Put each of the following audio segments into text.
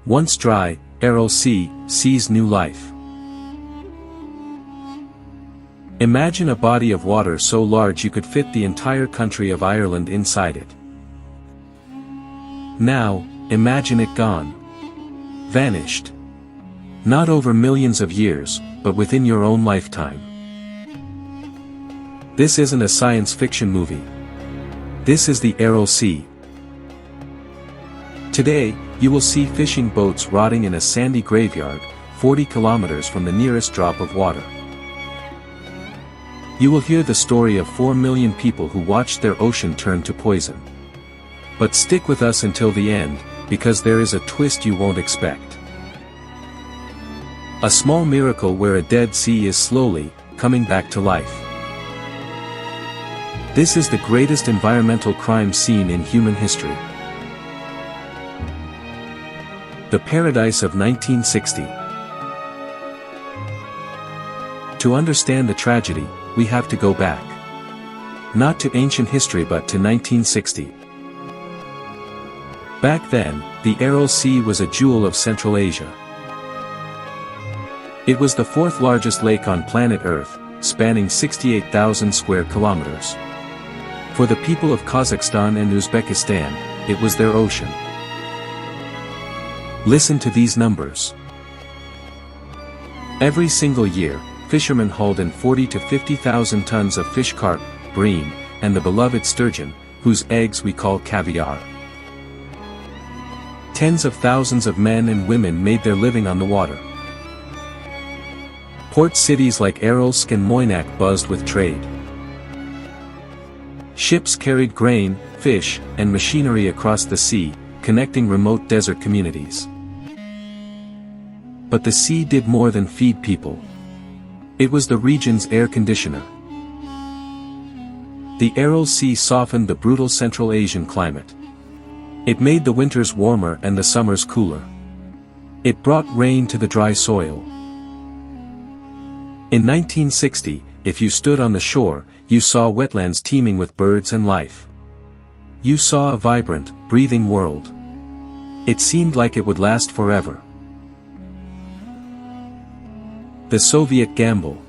Once dry, Aral Sea sees new life. Imagine a body of water so large you could fit the entire country of Ireland inside it. Now, imagine it gone. Vanished. Not over millions of years, but within your own lifetime. This isn't a science fiction movie. This is the Aral Sea. Today, you will see fishing boats rotting in a sandy graveyard, 40 kilometers from the nearest drop of water. You will hear the story of 4 million people who watched their ocean turn to poison. But stick with us until the end, because there is a twist you won't expect. A small miracle where a dead sea is slowly coming back to life. This is the greatest environmental crime scene in human history. The Paradise of 1960. To understand the tragedy, we have to go back. Not to ancient history but to 1960. Back then, the Aral Sea was a jewel of Central Asia. It was the fourth largest lake on planet Earth, spanning 68,000 square kilometers. For the people of Kazakhstan and Uzbekistan, it was their ocean. Listen to these numbers. Every single year, fishermen hauled in 40 to 50,000 tons of fish carp, bream, and the beloved sturgeon, whose eggs we call caviar. Tens of thousands of men and women made their living on the water. Port cities like Aral Sea and Moynak buzzed with trade. Ships carried grain, fish, and machinery across the sea, connecting remote desert communities. But the sea did more than feed people. It was the region's air conditioner. The Aral Sea softened the brutal Central Asian climate. It made the winters warmer and the summers cooler. It brought rain to the dry soil. In 1960, if you stood on the shore, you saw wetlands teeming with birds and life. You saw a vibrant, breathing world. It seemed like it would last forever. The Soviet gamble.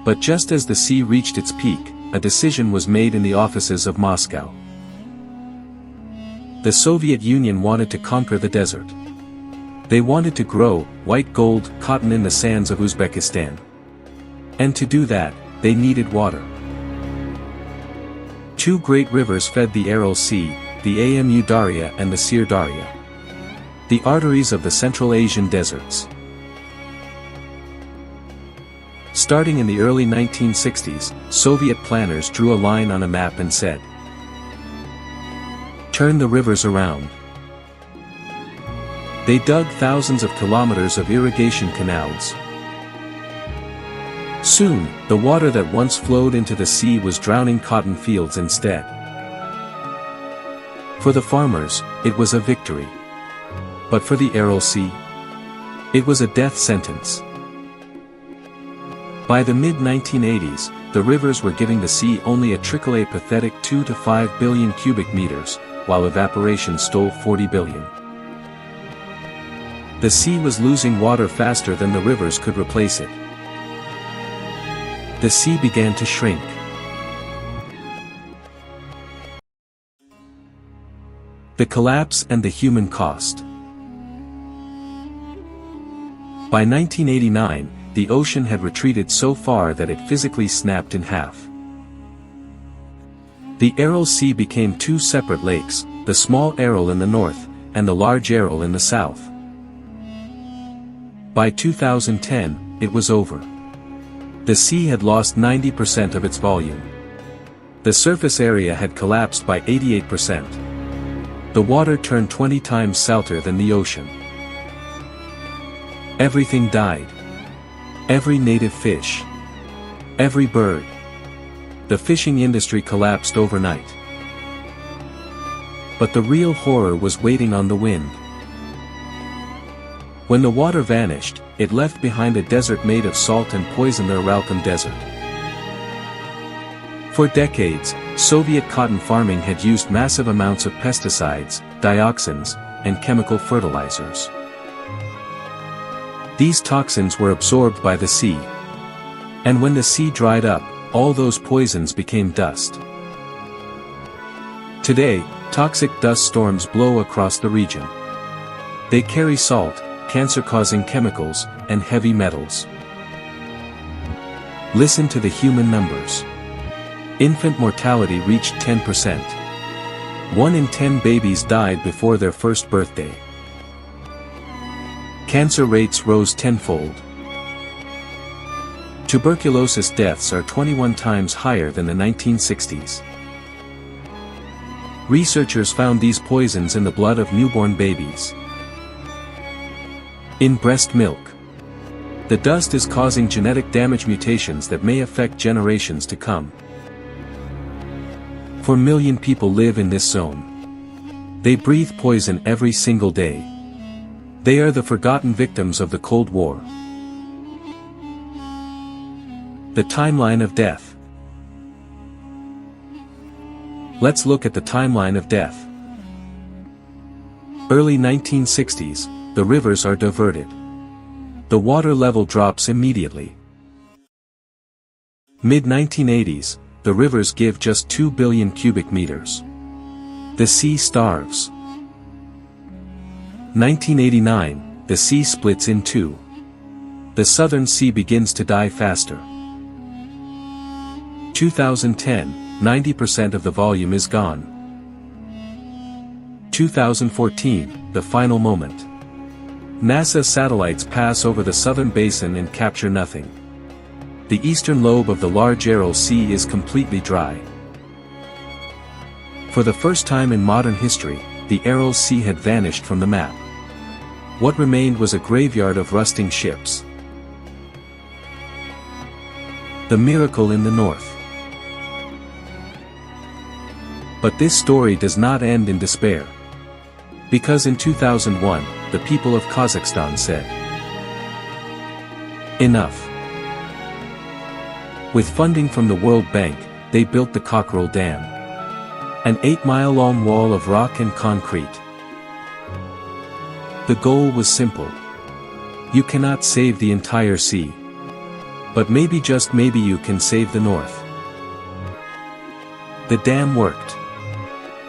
But just as the sea reached its peak, a decision was made in the offices of Moscow. The Soviet Union wanted to conquer the desert. They wanted to grow white gold cotton in the sands of Uzbekistan. And to do that, they needed water. Two great rivers fed the Aral Sea, the Amu Darya and the Sir Darya. The arteries of the Central Asian deserts. Starting in the early 1960s, Soviet planners drew a line on a map and said, "Turn the rivers around." They dug thousands of kilometers of irrigation canals. Soon, the water that once flowed into the sea was drowning cotton fields instead. For the farmers, it was a victory. But for the Aral Sea, it was a death sentence. By the mid-1980s, the rivers were giving the sea only a pathetic 2 to 5 billion cubic meters, while evaporation stole 40 billion. The sea was losing water faster than the rivers could replace it. The sea began to shrink. The collapse and the human cost. By 1989, the ocean had retreated so far that it physically snapped in half. The Aral Sea became two separate lakes, the small Aral in the north, and the large Aral in the south. By 2010, it was over. The sea had lost 90% of its volume. The surface area had collapsed by 88%. The water turned 20 times salter than the ocean. Everything died. Every native fish. Every bird. The fishing industry collapsed overnight. But the real horror was waiting on the wind. When the water vanished, it left behind a desert made of salt and poison, the Aralkum desert. For decades, Soviet cotton farming had used massive amounts of pesticides, dioxins, and chemical fertilizers. These toxins were absorbed by the sea. And when the sea dried up, all those poisons became dust. Today, toxic dust storms blow across the region. They carry salt, cancer-causing chemicals, and heavy metals. Listen to the human numbers. Infant mortality reached 10%. 1 in 10 babies died before their first birthday. Cancer rates rose tenfold. Tuberculosis deaths are 21 times higher than the 1960s. Researchers found these poisons in the blood of newborn babies. In breast milk. The dust is causing genetic damage mutations that may affect generations to come. 4 million people live in this zone. They breathe poison every single day. They are the forgotten victims of the Cold War. The timeline of death. Let's look at the timeline of death. Early 1960s, the rivers are diverted. The water level drops immediately. Mid-1980s, the rivers give just 2 billion cubic meters. The sea starves. 1989, the sea splits in two. The Southern Sea begins to die faster. 2010, 90% of the volume is gone. 2014, the final moment. NASA satellites pass over the southern basin and capture nothing. The eastern lobe of the large Aral Sea is completely dry. For the first time in modern history, the Aral Sea had vanished from the map. What remained was a graveyard of rusting ships. The miracle in the north. But this story does not end in despair. Because in 2001, the people of Kazakhstan said, "Enough." With funding from the World Bank, they built the Kokaral Dam. An 8-mile-long wall of rock and concrete. The goal was simple. You cannot save the entire sea. But maybe, just maybe, you can save the north. The dam worked.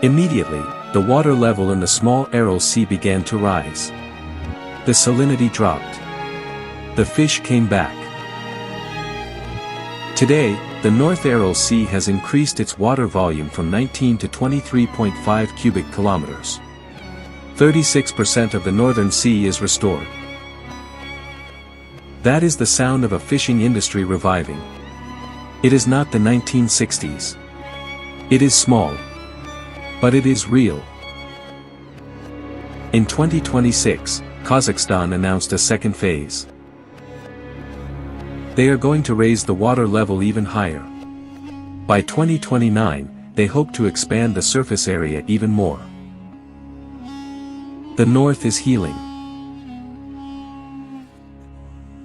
Immediately, the water level in the small Aral Sea began to rise. The salinity dropped. The fish came back. Today, the North Aral Sea has increased its water volume from 19 to 23.5 cubic kilometers. 36% of the Northern Sea is restored. That is the sound of a fishing industry reviving. It is not the 1960s. It is small. But it is real. In 2026, Kazakhstan announced a second phase. They are going to raise the water level even higher. By 2029, they hope to expand the surface area even more. The north is healing.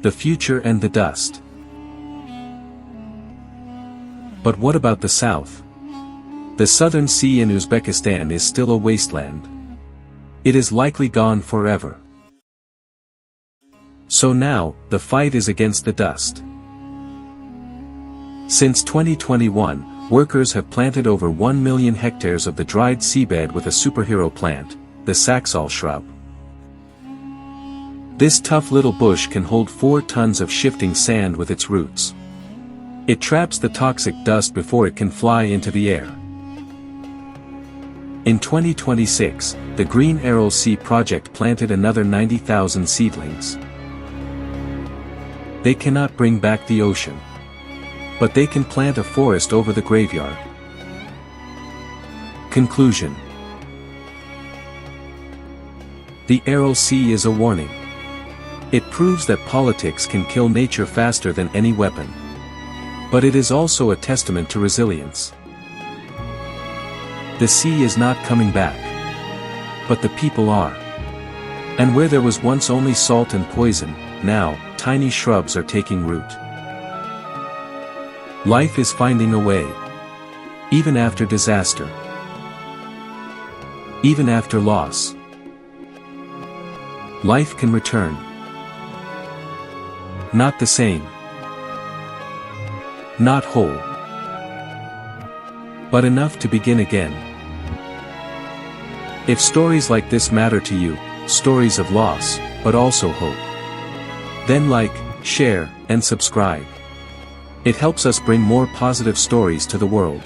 The future and the dust. But what about the south? The Southern Sea in Uzbekistan is still a wasteland. It is likely gone forever. So now, the fight is against the dust. Since 2021, workers have planted over 1 million hectares of the dried seabed with a superhero plant, the Saxal shrub. This tough little bush can hold 4 tons of shifting sand with its roots. It traps the toxic dust before it can fly into the air. In 2026, the Green Aral Sea project planted another 90,000 seedlings. They cannot bring back the ocean. But they can plant a forest over the graveyard. Conclusion. The Aral Sea is a warning. It proves that politics can kill nature faster than any weapon. But it is also a testament to resilience. The sea is not coming back. But the people are. And where there was once only salt and poison, now, tiny shrubs are taking root. Life is finding a way. Even after disaster. Even after loss, life can return. Not the same. Not whole. But enough to begin again. If stories like this matter to you, stories of loss, but also hope, then like, share, and subscribe. It helps us bring more positive stories to the world.